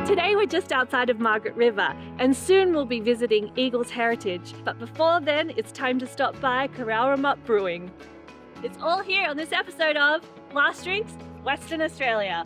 Today we're just outside of Margaret River and soon we'll be visiting Eagles Heritage. But before then, it's time to stop by Cowaramup Brewing. It's all here on this episode of Last Drinks, Western Australia.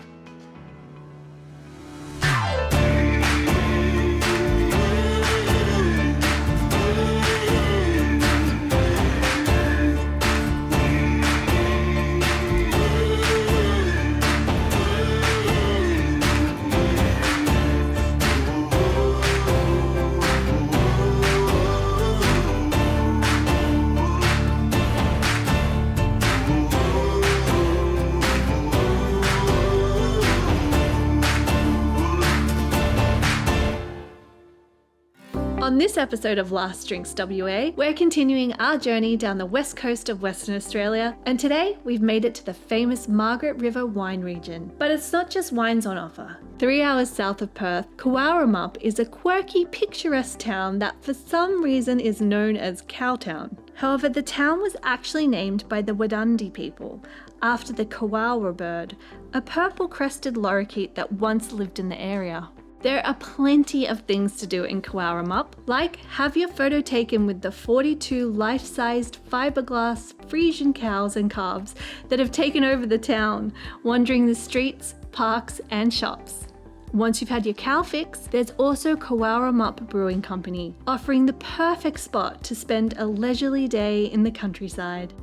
On this episode of Last Drinks WA, we're continuing our journey down the west coast of Western Australia, and today we've made it to the famous Margaret River wine region. But it's not just wines on offer. 3 hours south of Perth, Cowaramup is a quirky, picturesque town that for some reason is known as Cowtown. However, the town was actually named by the Wadandi people, after the Cowara bird, a purple-crested lorikeet that once lived in the area. There are plenty of things to do in Cowaramup, like have your photo taken with the 42 life-sized fiberglass Frisian cows and calves that have taken over the town, wandering the streets, parks and shops. Once you've had your cow fix, there's also Cowaramup Brewing Company, offering the perfect spot to spend a leisurely day in the countryside.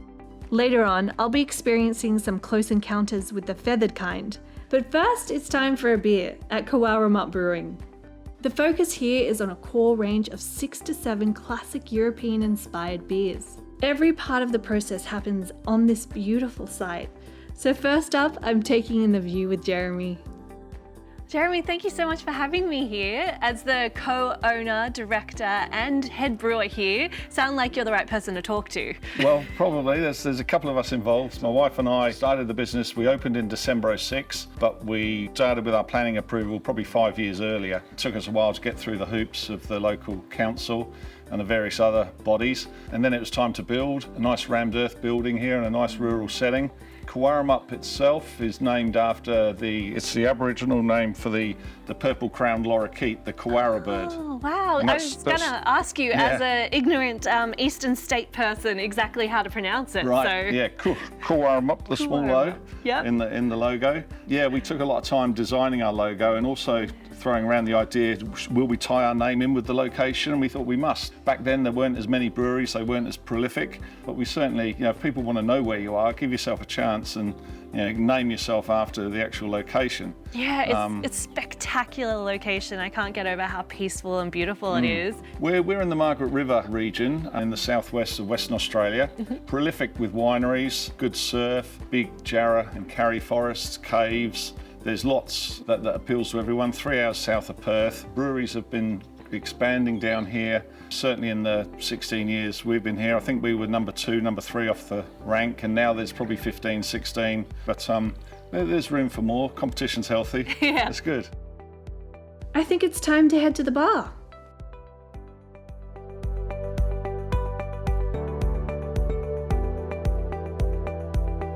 Later on, I'll be experiencing some close encounters with the feathered kind. But first, it's time for a beer at Cowaramup Brewing. The focus here is on a core range of 6 to 7 classic European-inspired beers. Every part of the process happens on this beautiful site. So first up, I'm taking in the view with Jeremy. Jeremy, thank you so much for having me here as the co-owner, director and head brewer here. Sound like you're the right person to talk to. Well, probably. There's a couple of us involved. My wife and I started the business. We opened in December '06, but we started with our planning approval probably 5 years earlier. It took us a while to get through the hoops of the local council and the various other bodies. And then it was time to build a nice rammed earth building here in a nice rural setting. Cowaramup itself is named after it's the Aboriginal name for the purple-crowned lorikeet, the Cowara bird. Oh, wow. I was going to ask you, as an ignorant Eastern state person, exactly how to pronounce it. Right, so. yeah, Cowaramup, the small O in the logo. Yeah, we took a lot of time designing our logo and also throwing around the idea, will we tie our name in with the location? And we thought we must. Back then there weren't as many breweries, they weren't as prolific, but we certainly, if people want to know where you are, give yourself a chance and name yourself after the actual location. Yeah, it's a spectacular location. I can't get over how peaceful and beautiful it is. We're in the Margaret River region in the southwest of Western Australia. Prolific with wineries, good surf, big jarrah and karri forests, caves. There's lots that appeals to everyone. 3 hours south of Perth. Breweries have been expanding down here. Certainly in the 16 years we've been here, I think we were number 2, number 3 off the rank, and now there's probably 15, 16. But there's room for more. Competition's healthy. Yeah. It's good. I think it's time to head to the bar.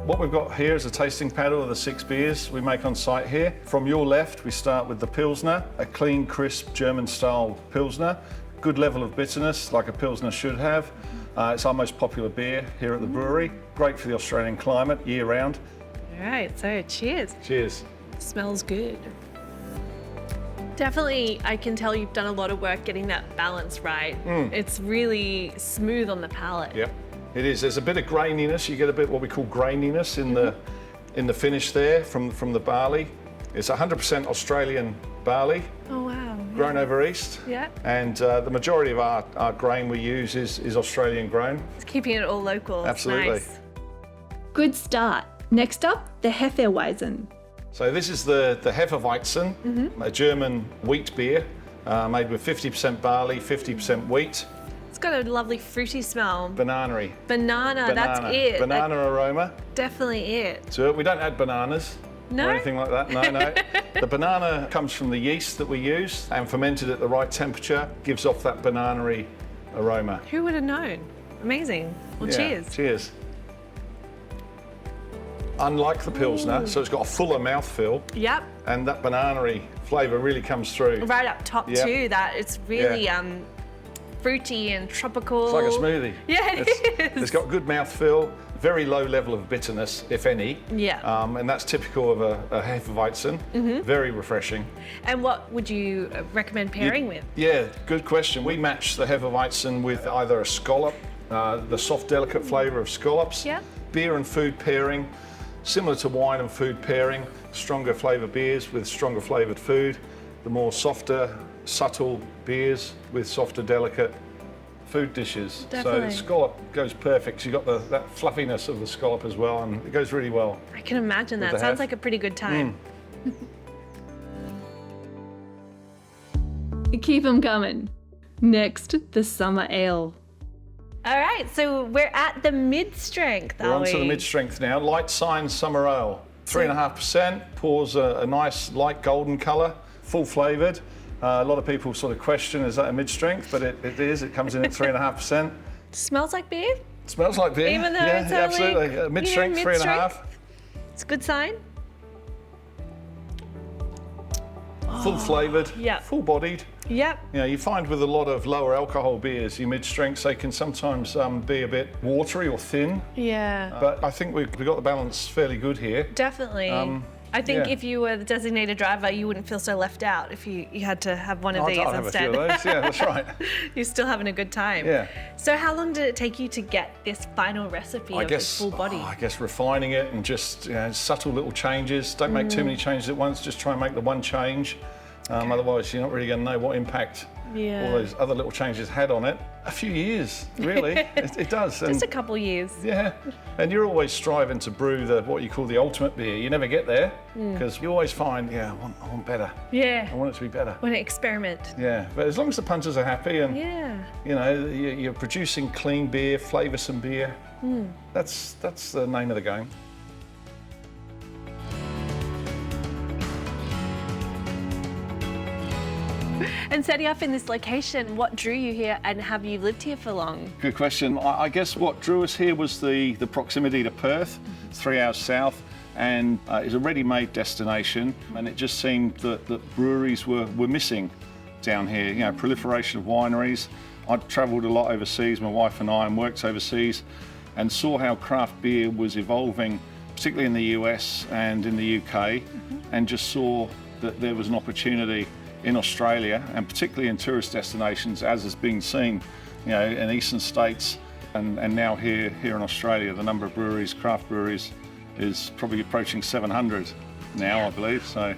What we've got here is a tasting paddle of the 6 beers we make on site here. From your left, we start with the Pilsner, a clean, crisp German-style Pilsner. Good level of bitterness, like a Pilsner should have. It's our most popular beer here at the brewery. Great for the Australian climate, year-round. All right, so cheers. Cheers. Smells good. Definitely, I can tell you've done a lot of work getting that balance right. It's really smooth on the palate. Yep. It is. There's a bit of graininess. You get a bit what we call graininess in the finish there from the barley. It's 100% Australian barley. Oh wow. Grown over east. Yeah. And the majority of our grain we use is Australian grown. It's keeping it all local. Absolutely. Nice. Good start. Next up, the Hefeweizen. So this is the Hefeweizen, a German wheat beer made with 50% barley, 50% wheat. It's got a lovely fruity smell. Banana-y. Banana, that's it. Banana aroma. Definitely it. So we don't add bananas or anything like that. No. The banana comes from the yeast that we use and fermented at the right temperature, gives off that banana-y aroma. Who would have known? Amazing. Well, cheers. Cheers. Unlike the Pilsner, so it's got a fuller mouthfeel. Yep. And that banana-y flavour really comes through. Right up top too, that it's really fruity and tropical. It's like a smoothie. Yeah, it is. It's got good mouthfeel, very low level of bitterness, if any. Yeah. And that's typical of a Hefeweizen. Very refreshing. And what would you recommend pairing with? Yeah, good question. We match the Hefeweizen with either a scallop, the soft, delicate flavour of scallops. Yeah. Beer and food pairing, similar to wine and food pairing. Stronger flavour beers with stronger flavoured food. The more softer, subtle beers with softer, delicate food dishes. Definitely. So scallop goes perfect. So you've got that fluffiness of the scallop as well, and it goes really well. I can imagine that. Sounds like a pretty good time. Keep them coming. Next, the summer ale. All right, so we're at the mid-strength, We're on to the mid-strength now. Light Sign Summer Ale. 3.5%, pours a nice light golden colour, full flavoured. A lot of people sort of question, is that a mid-strength? But it is, it comes in at 3.5%. Smells like beer? Smells like beer. Even though yeah, it's absolutely. Mid-strength, 3.5. It's a good sign. Full flavoured, Yeah. full bodied. Yep. You know, you find with a lot of lower alcohol beers, your mid-strengths, they can sometimes be a bit watery or thin. Yeah. But I think we've got the balance fairly good here. Definitely. I think yeah. if you were the designated driver, you wouldn't feel so left out if you had to have one of these I'll have instead. a few of those. Yeah, that's right. You're still having a good time. Yeah. So how long did it take you to get this final recipe of this full body? I guess refining it and just subtle little changes. Don't make too many changes at once. Just try and make the one change. Otherwise, you're not really going to know what impact all those other little changes had on it. A few years, really. it does. Just a couple years. Yeah, and you're always striving to brew what you call the ultimate beer. You never get there because you always find, I want better. Yeah. I want it to be better. Want to experiment. Yeah, but as long as the punters are happy and you're producing clean beer, flavoursome beer, that's the name of the game. And setting up in this location, what drew you here and have you lived here for long? Good question. I guess what drew us here was the proximity to Perth, 3 hours south, and it's a ready-made destination, and it just seemed that breweries were missing down here. You know, proliferation of wineries. I'd travelled a lot overseas, my wife and I, and worked overseas, and saw how craft beer was evolving, particularly in the US and in the UK, and just saw that there was an opportunity in Australia, and particularly in tourist destinations, as has been seen, in eastern states, and now here in Australia, the number of breweries, craft breweries, is probably approaching 700 now, I believe. So,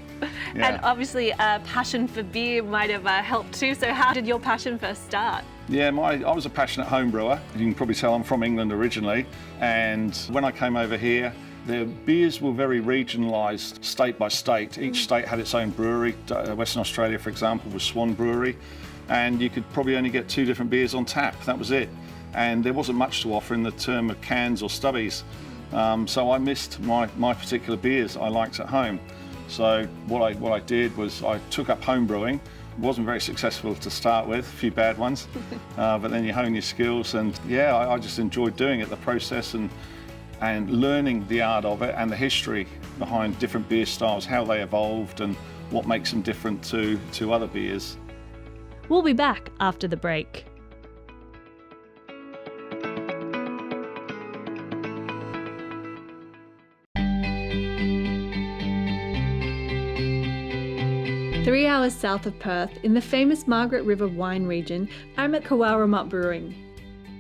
yeah. And obviously, a passion for beer might have helped too. So, how did your passion first start? Yeah, I was a passionate home brewer. You can probably tell I'm from England originally, and when I came over here, the beers were very regionalised, state by state. Each state had its own brewery. Western Australia, for example, was Swan Brewery, and you could probably only get 2 different beers on tap. That was it, and there wasn't much to offer in the term of cans or stubbies. So I missed my particular beers I liked at home. So what I did was I took up home brewing. Wasn't very successful to start with, a few bad ones, but then you hone your skills, and I just enjoyed doing it, the process, and learning the art of it and the history behind different beer styles, how they evolved and what makes them different to other beers. We'll be back after the break. Three hours south of Perth, in the famous Margaret River wine region, I'm at Cowaramup Brewing.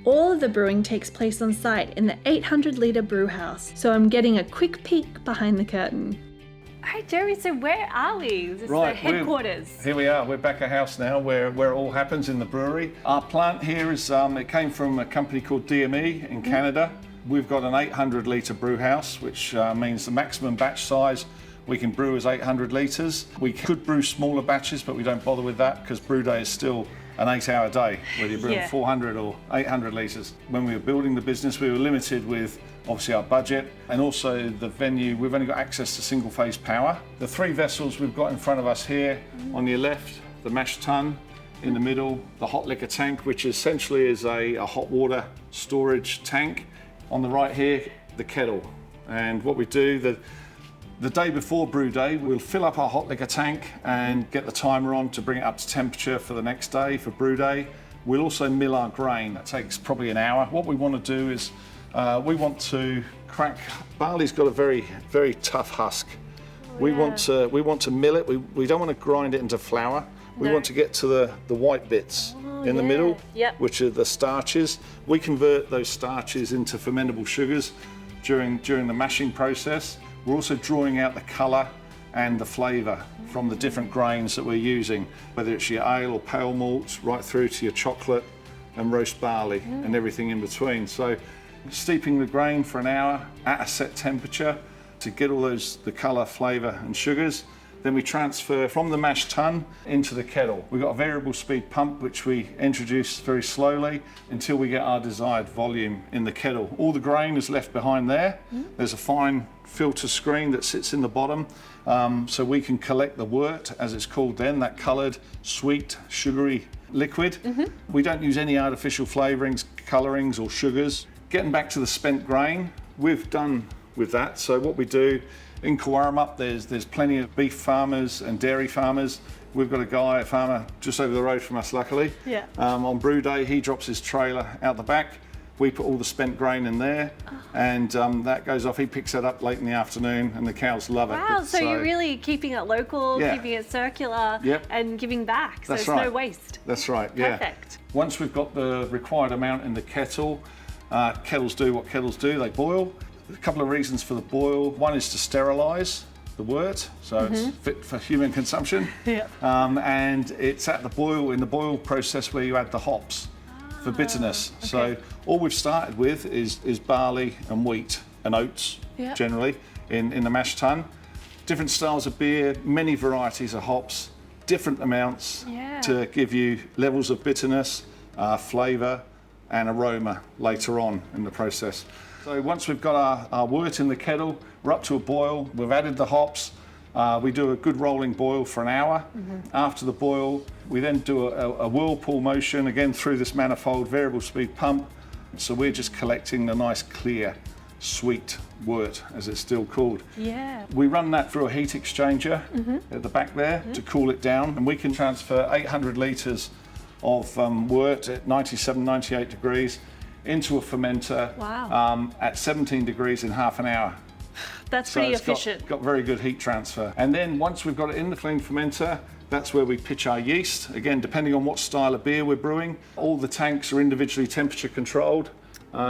All of the brewing takes place on site in the 800-litre brew house, so I'm getting a quick peek behind the curtain. All right, Jeremy, so where are we? Is this the headquarters? Here we are. We're back at house now where it all happens in the brewery. Our plant here is, it came from a company called DME in Canada. We've got an 800-litre brew house, which means the maximum batch size we can brew is 800 litres. We could brew smaller batches, but we don't bother with that because brew day is still an 8-hour day, whether you're brewing 400 or 800 litres. When we were building the business, we were limited with obviously our budget and also the venue. We've only got access to single phase power. The 3 vessels we've got in front of us here, on your left, the mash tun, in the middle, the hot liquor tank, which essentially is a hot water storage tank. On the right here, the kettle. And what we do, The day before brew day, we'll fill up our hot liquor tank and get the timer on to bring it up to temperature for the next day, for brew day. We'll also mill our grain. That takes probably an hour. What we want to do is we want to crack. Barley's got a very, very tough husk. We want to mill it. We don't want to grind it into flour. We want to get to the white bits in the middle, which are the starches. We convert those starches into fermentable sugars during the mashing process. We're also drawing out the colour and the flavour from the different grains that we're using, whether it's your ale or pale malts, right through to your chocolate and roast barley and everything in between. So steeping the grain for an hour at a set temperature to get all the colour, flavour and sugars. Then we transfer from the mash tun into the kettle. We've got a variable speed pump which we introduce very slowly until we get our desired volume in the kettle. All the grain is left behind there. There's a fine filter screen that sits in the bottom, so we can collect the wort, as it's called then, that coloured, sweet, sugary liquid. We don't use any artificial flavourings, colourings or sugars. Getting back to the spent grain, we've done with that. So what we do in Cowaramup, there's plenty of beef farmers and dairy farmers. We've got a farmer just over the road from us, luckily. On brew day, he drops his trailer out the back. We put all the spent grain in there, and that goes off. He picks it up late in the afternoon, and the cows love it. Wow, so you're really keeping it local, keeping it circular, and giving back. So there's no waste. That's right, yeah. Perfect. Once we've got the required amount in the kettle, kettles do what kettles do, they boil. A couple of reasons for the boil. One is to sterilise the wort, so it's fit for human consumption. And it's at the boil, in the boil process, where you add the hops for bitterness. So all we've started with is barley and wheat and oats, generally, in the mash tun. Different styles of beer, many varieties of hops, different amounts to give you levels of bitterness, flavour and aroma later on in the process. So once we've got our wort in the kettle, we're up to a boil, we've added the hops, we do a good rolling boil for an hour. After the boil, we then do a whirlpool motion, again through this manifold variable speed pump. So we're just collecting the nice clear, sweet wort, as it's still called. We run that through a heat exchanger at the back there to cool it down, and we can transfer 800 litres of wort at 97, 98 degrees into a fermenter at 17 degrees in half an hour. That's pretty efficient. Got very good heat transfer. And then once we've got it in the flame fermenter, that's where we pitch our yeast. Again, depending on what style of beer we're brewing, all the tanks are individually temperature controlled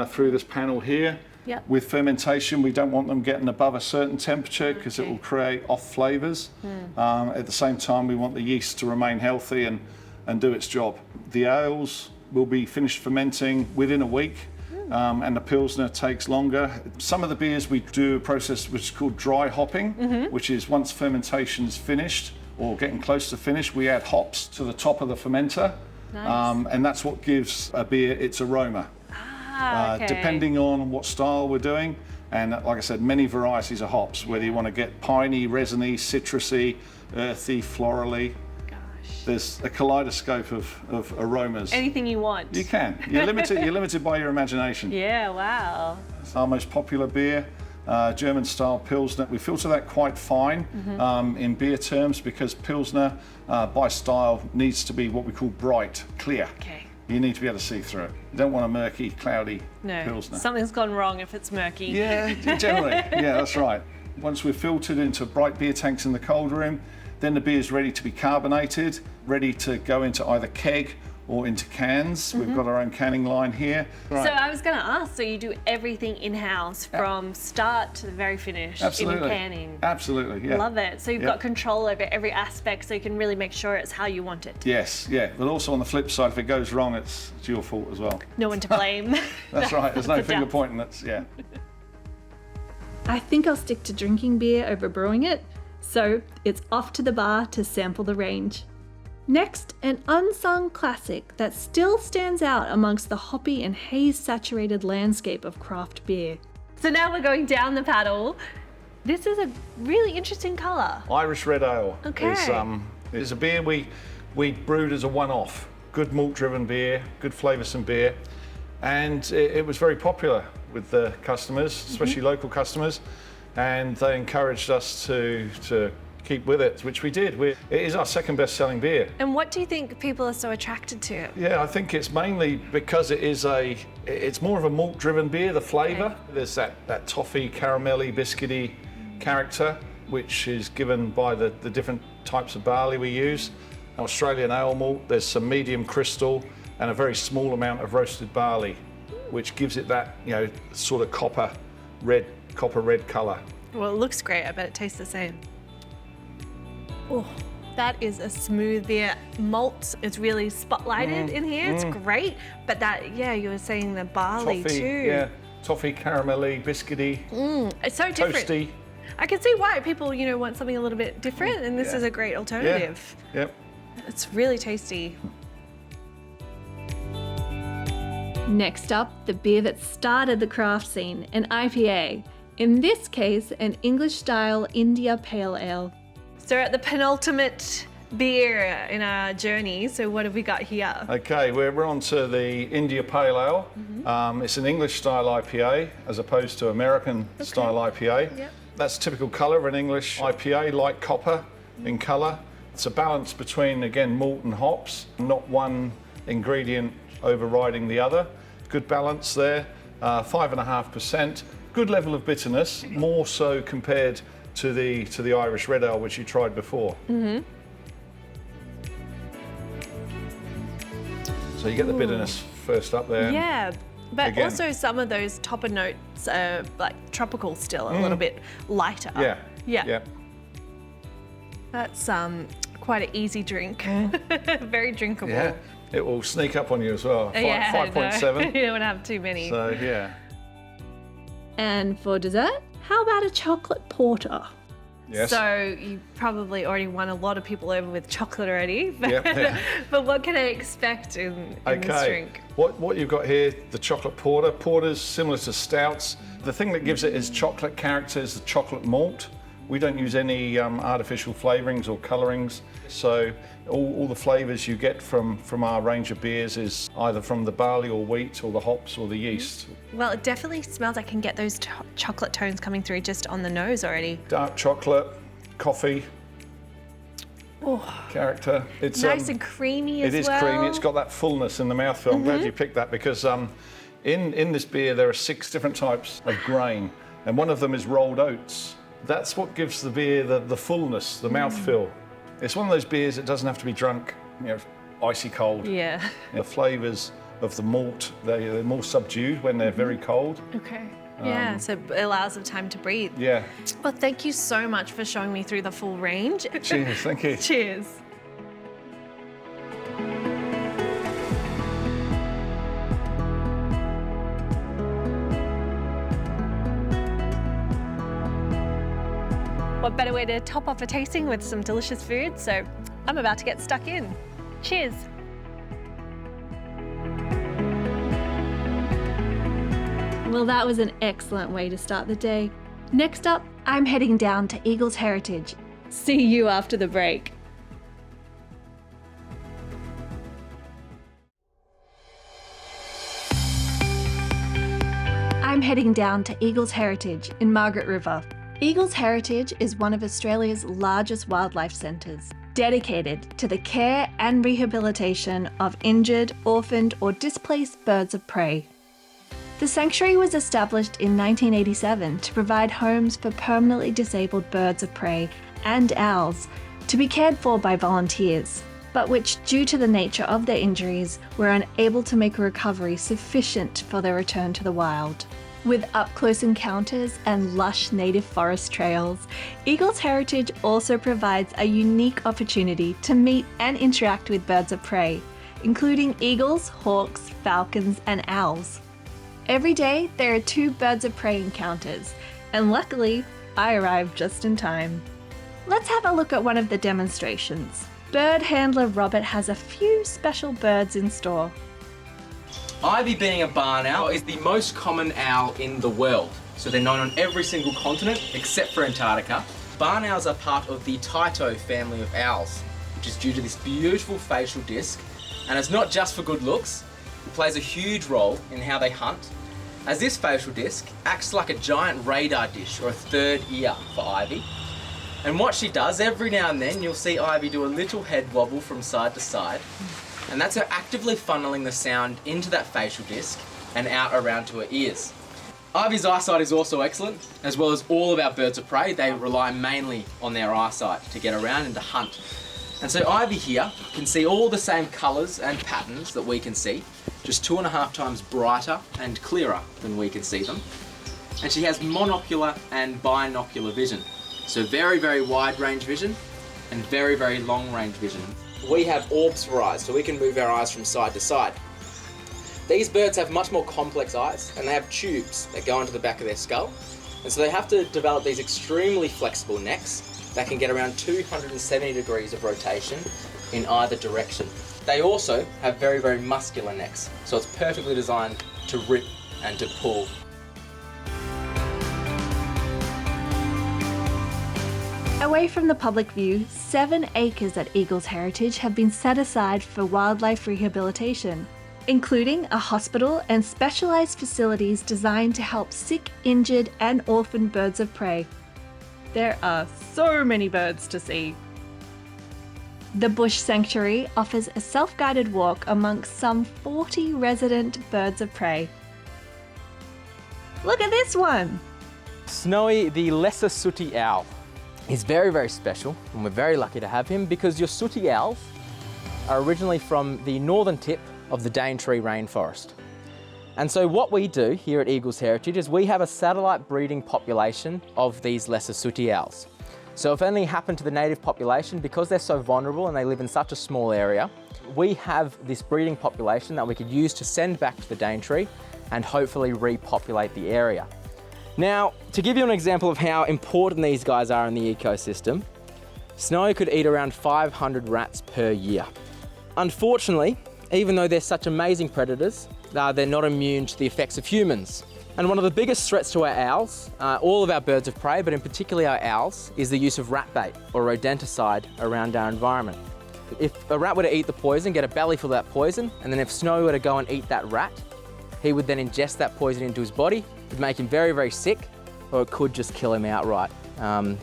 through this panel here. With fermentation, we don't want them getting above a certain temperature because it will create off flavours. At the same time, we want the yeast to remain healthy and do its job. The ales will be finished fermenting within a week, and the Pilsner takes longer. Some of the beers we do a process which is called dry hopping, which is once fermentation is finished or getting close to finish, we add hops to the top of the fermenter, and that's what gives a beer its aroma. Depending on what style we're doing, and like I said, many varieties of hops, whether you want to get piney, resiny, citrusy, earthy, florally. There's a kaleidoscope of aromas. Anything you want. You can. You're limited by your imagination. Wow. It's our most popular beer, German style Pilsner. We filter that quite fine in beer terms because Pilsner, by style, needs to be what we call bright, clear. You need to be able to see through it. You don't want a murky, cloudy Pilsner. Something's gone wrong if it's murky. Yeah, generally. Yeah, that's right. Once we've filtered into bright beer tanks in the cold room, then the beer is ready to be carbonated, ready to go into either keg or into cans. We've got our own canning line here. So I was going to ask, so you do everything in-house from start to the very finish in canning? Absolutely, yeah. Love it. So you've got control over every aspect so you can really make sure it's how you want it. Yes, yeah. But also on the flip side, if it goes wrong, it's your fault as well. No one to blame. That's right. There's no finger pointing. I think I'll stick to drinking beer over brewing it. So it's off to the bar to sample the range. Next, an unsung classic that still stands out amongst the hoppy and haze-saturated landscape of craft beer. So now we're going down the paddle. This is a really interesting colour. Irish Red Ale is a beer we brewed as a one-off. Good malt-driven beer, good flavoursome beer, and it was very popular with the customers, especially local customers. and they encouraged us to keep with it, which we did. It is our second best-selling beer. And what do you think people are so attracted to it? Yeah, I think it's mainly because it's more of a malt-driven beer, the flavour. Okay. There's that toffee, caramelly, biscuity character, which is given by the different types of barley we use. Australian ale malt, there's some medium crystal and a very small amount of roasted barley, which gives it that, sort of copper red colour. Well, it looks great. I bet it tastes the same. Oh, that is a smooth beer. Malt is really spotlighted in here. It's great. But you were saying the barley toffee, too. Yeah, toffee, caramelly, biscuity. It's so different. Toasty. I can see why people, want something a little bit different, and this is a great alternative. Yeah. Yep. It's really tasty. Next up, the beer that started the craft scene, an IPA. In this case, an English-style India Pale Ale. So we're at the penultimate beer in our journey. So what have we got here? Okay, we're on to the India Pale Ale. It's an English-style IPA as opposed to American-style IPA. Yep. That's typical colour of an English IPA, light copper in colour. It's a balance between, again, malt and hops, not one ingredient overriding the other. Good balance there, 5.5%. Good level of bitterness, more so compared to the Irish Red Ale, which you tried before. So you get the bitterness first up there. Yeah, but again, also some of those topper notes are like tropical still, a little bit lighter. Yeah. That's quite an easy drink. Very drinkable. Yeah, it will sneak up on you as well. 5.7. You don't want to have too many. So yeah. And for dessert, how about a chocolate porter? Yes. So you probably already won a lot of people over with chocolate already. But, yeah. But what can I expect in this drink? What you've got here, the chocolate porter. Porters, similar to stouts. The thing that gives it its chocolate character is the chocolate malt. We don't use any artificial flavourings or colourings. So all the flavours you get from our range of beers is either from the barley or wheat or the hops or the yeast. Well, it definitely smells. I can get those chocolate tones coming through just on the nose already. Dark chocolate, coffee, character. It's nice and creamy as well. It is creamy. It's got that fullness in the mouthfeel. I'm glad you picked that because in this beer there are 6 different types of grain, and one of them is rolled oats. That's what gives the beer the fullness, the mouthfeel. It's one of those beers that doesn't have to be drunk, icy cold. Yeah. The flavours of the malt, they're more subdued when they're very cold. Okay. Yeah, so it allows the time to breathe. Yeah. Well, thank you so much for showing me through the full range. Cheers, thank you. Cheers. What better way to top off a tasting with some delicious food? So I'm about to get stuck in. Cheers. Well, that was an excellent way to start the day. Next up, I'm heading down to Eagles Heritage. See you after the break. I'm heading down to Eagles Heritage in Margaret River. Eagles Heritage is one of Australia's largest wildlife centres, dedicated to the care and rehabilitation of injured, orphaned or displaced birds of prey. The sanctuary was established in 1987 to provide homes for permanently disabled birds of prey and owls to be cared for by volunteers, but which, due to the nature of their injuries, were unable to make a recovery sufficient for their return to the wild. With up-close encounters and lush native forest trails, Eagles Heritage also provides a unique opportunity to meet and interact with birds of prey, including eagles, hawks, falcons, and owls. Every day, there are 2 birds of prey encounters, and luckily, I arrived just in time. Let's have a look at one of the demonstrations. Bird handler Robert has a few special birds in store. Ivy, being a barn owl, is the most common owl in the world. So they're known on every single continent except for Antarctica. Barn owls are part of the Tyto family of owls, which is due to this beautiful facial disc. And it's not just for good looks, it plays a huge role in how they hunt as this facial disc acts like a giant radar dish or a third ear for Ivy. And what she does, every now and then you'll see Ivy do a little head wobble from side to side, and that's her actively funneling the sound into that facial disc and out around to her ears. Ivy's eyesight is also excellent, as well as all of our birds of prey. They rely mainly on their eyesight to get around and to hunt. And so Ivy here can see all the same colours and patterns that we can see, just 2.5 times brighter and clearer than we can see them. And she has monocular and binocular vision. So very, very wide range vision and very, very long range vision. We have orbs for eyes, so we can move our eyes from side to side. These birds have much more complex eyes, and they have tubes that go into the back of their skull. And so they have to develop these extremely flexible necks that can get around 270 degrees of rotation in either direction. They also have very, very muscular necks, so it's perfectly designed to rip and to pull. Away from the public view, 7 acres at Eagles Heritage have been set aside for wildlife rehabilitation, including a hospital and specialised facilities designed to help sick, injured and orphaned birds of prey. There are so many birds to see. The Bush Sanctuary offers a self-guided walk amongst some 40 resident birds of prey. Look at this one! Snowy, the lesser sooty owl, is very, very special, and we're very lucky to have him because your sooty owls are originally from the northern tip of the Daintree rainforest. And so what we do here at Eagles Heritage is we have a satellite breeding population of these lesser sooty owls. So if anything happened to the native population, because they're so vulnerable and they live in such a small area, we have this breeding population that we could use to send back to the Daintree and hopefully repopulate the area. Now, to give you an example of how important these guys are in the ecosystem, Snowy could eat around 500 rats per year. Unfortunately, even though they're such amazing predators, they're not immune to the effects of humans. And one of the biggest threats to our owls, all of our birds of prey, but in particular our owls, is the use of rat bait or rodenticide around our environment. If a rat were to eat the poison, get a belly full of that poison, and then if Snowy were to go and eat that rat, he would then ingest that poison into his body. It would make him very, very sick, or it could just kill him outright.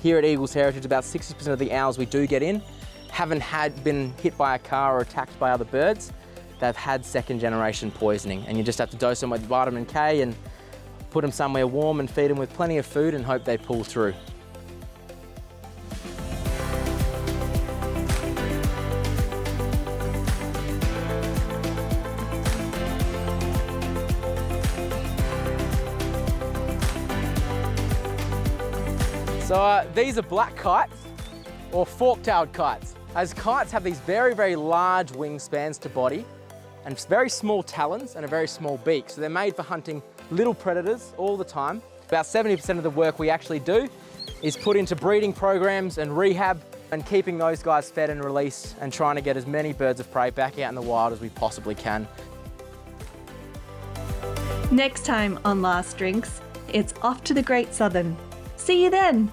Here at Eagles Heritage, about 60% of the owls we do get in haven't been hit by a car or attacked by other birds. They've had second generation poisoning, and you just have to dose them with vitamin K and put them somewhere warm and feed them with plenty of food and hope they pull through. So these are black kites, or fork-tailed kites. As kites have these very, very large wingspans to body and very small talons and a very small beak. So they're made for hunting little predators all the time. About 70% of the work we actually do is put into breeding programs and rehab and keeping those guys fed and released and trying to get as many birds of prey back out in the wild as we possibly can. Next time on Last Drinks, it's off to the Great Southern. See you then!